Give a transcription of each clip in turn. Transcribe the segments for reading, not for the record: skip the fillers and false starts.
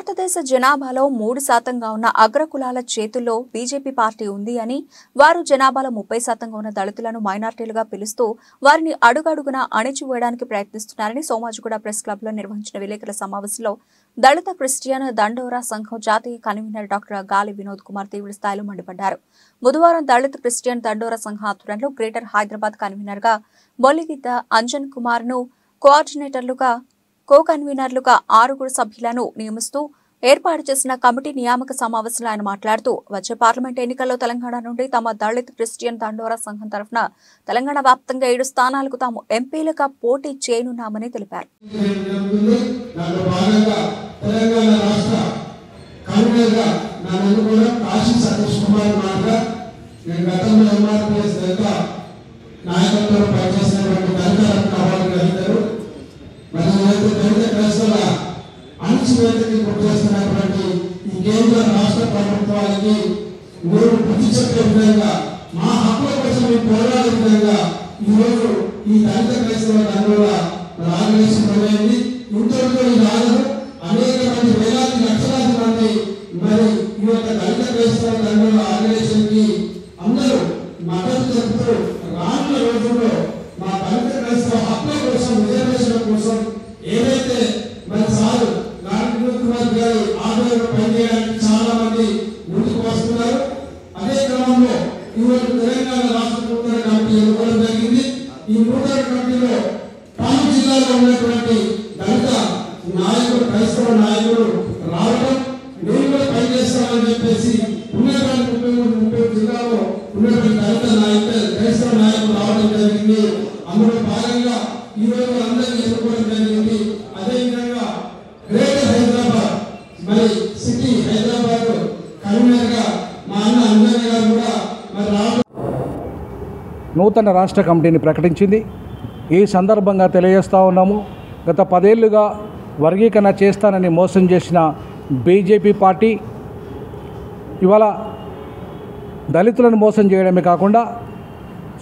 భారతదేశ జనాభాలో 3% ఉన్న అగ్రకులాల చేతుల్లో బీజేపీ పార్టీ ఉంది అని, వారు జనాభాలో 30% ఉన్న దళితులను మైనార్టీలుగా పిలుస్తూ వారిని అడుగడుగునా అణిచివేయడానికి ప్రయత్నిస్తున్నారని సోమాజిగూడ ప్రెస్ క్లబ్లో నిర్వహించిన విలేకరుల సమావేశంలో దళిత క్రిస్టియన్ దండోరా సంఘం జాతీయ కన్వీనర్ డాక్టర్ గాలి వినోద్ కుమార్ తీవ్ర స్థాయిలో మండిపడ్డారు. బుధవారం దళిత క్రిస్టియన్ దండోరా సంఘం ఆధ్వర్యంలో గ్రేటర్ హైదరాబాద్ కన్వీనర్ గా బొల్లిగిద్ద అంజన్ కుమార్ ను, కోఆర్డినేటర్లుగా కో-కన్వీనర్లుగా 6 సభ్యులను నియమిస్తూ ఏర్పాటు చేసిన కమిటీ నియామక సమావేశంలో ఆయన మాట్లాడుతూ వచ్చే పార్లమెంట్ ఎన్నికల్లో తెలంగాణ నుండి తమ దళిత క్రిస్టియన్ దండోరా సంఘం తరఫున తెలంగాణ వ్యాప్తంగా 7 స్థానాలకు తాము ఎంపీలుగా పోటీ చేయనున్నామని తెలిపారు. అణచివేతకి గుర్తిస్తున్నటువంటి ఈ కేంద్ర రాష్ట్ర ప్రభుత్వానికి మీరు బుద్ధి చెప్పే విధంగా మా హక్కుల కోసం మేము పోరాడే విధంగా ఈరోజు ఈ దళిత క్రైస్తవ దండోరా ఆర్గనైజేషన్ ఇంతటితో ఈ రాజు అనేక మంది వేలాది లక్షలాది మంది మరి ఈ యొక్క దళిత క్రైస్తవ దండోరా ఆర్గనైజేషన్ కి అందరూ మద్దతు చెబుతూ రానున్న రోజుల్లో మా దళిత క్రైస్తవ హక్కుల కోసం రిజర్వేషన్ కోసం ఏదైతే మరి సార్ ఆధ్వర్యంలో పనిచేయడానికి చాలా మంది ముందుకు వస్తున్నారు. అదే క్రమంలో ఈరోజు తెలంగాణ రాష్ట్ర నూతన కమిటీ ఎన్నుకోవడం జరిగింది. ఈ నూతన కమిటీలో పాలు జిల్లాలో ఉన్నటువంటి దళిత నాయకులు, క్రైస్తవ నాయకులు రావడం, మేము కూడా పనిచేస్తామని చెప్పేసి ఉన్నటువంటి 30 జిల్లాలో ఉన్నటువంటి దళిత నాయకులు, క్రైస్తవ నాయకులు రావడం జరిగింది. అందులో భాగంగా ఈరోజు అందరినీ ఎన్నుకోవడం జరిగింది. అదేవిధంగా గ్రేటర్ హైదరాబాద్ మరి సిటీ హైదరాబాద్ కన్వీనర్ గా మా అన్న అంజన్ గారు కూడా మరి నూతన రాష్ట్ర కమిటీని ప్రకటించింది. ఈ సందర్భంగా తెలియజేస్తూ ఉన్నాము, గత 10 ఏళ్లుగా వర్గీకరణ చేస్తానని మోసం చేసిన బీజేపీ పార్టీ ఇవాళ దళితులను మోసం చేయడమే కాకుండా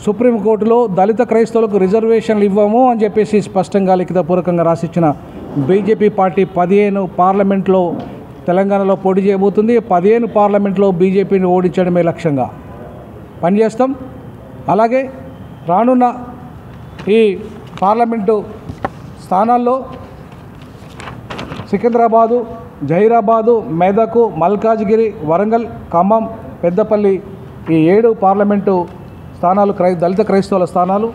సుప్రీంకోర్టులో దళిత క్రైస్తవులకు రిజర్వేషన్లు ఇవ్వము అని చెప్పేసి స్పష్టంగా లిఖితపూర్వకంగా రాసిచ్చిన బీజేపీ పార్టీ 15 పార్లమెంట్లో తెలంగాణలో పోటీ చేయబోతుంది. 15 పార్లమెంట్లో బీజేపీని ఓడించడమే లక్ష్యంగా పనిచేస్తాం. అలాగే రానున్న ఈ పార్లమెంటు స్థానాల్లో సికింద్రాబాదు, జహీరాబాదు, మెదక్, మల్కాజ్గిరి, వరంగల్, ఖమ్మం, పెద్దపల్లి ఈ 7 పార్లమెంటు స్థానాలు దళిత క్రైస్తవుల స్థానాలు.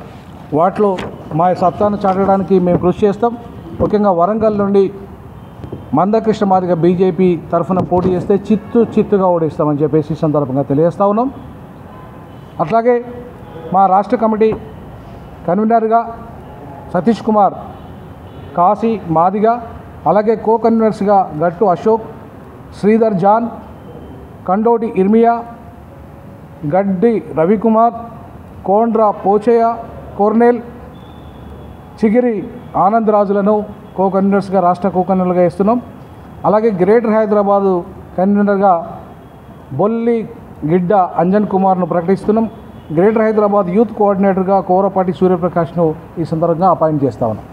వాటిలో మా సత్తాను చాటడానికి మేము కృషి చేస్తాం. ముఖ్యంగా వరంగల్ నుండి మందకృష్ణ మాదిగ బీజేపీ తరఫున పోటీ చేస్తే చిత్తుగా ఓడిస్తామని చెప్పేసి సందర్భంగా తెలియజేస్తూ ఉన్నాం. అట్లాగే మా రాష్ట్ర కమిటీ కన్వీనర్గా సతీష్ కుమార్ కాశీ మాదిగ, అలాగే కో కన్వీనర్స్గా గట్టు అశోక్, శ్రీధర్ జాన్, కండోటి ఇర్మియా, గడ్డి రవికుమార్, కోండ్రా పోచయ్య, కోర్నేల్, చిగిరి ఆనందరాజులను కో కన్వీనర్స్గా రాష్ట్ర కో కన్వీనర్గా ఇస్తున్నాం. అలాగే గ్రేటర్ హైదరాబాదు కన్వీనర్గా బొల్లి గిడ్డ అంజన్ కుమార్ను ప్రకటిస్తున్నాం. గ్రేటర్ హైదరాబాద్ యూత్ కోఆర్డినేటర్గా కోరపాటి సూర్యప్రకాష్ను ఈ సందర్భంగా అపాయింట్ చేస్తా ఉన్నాం.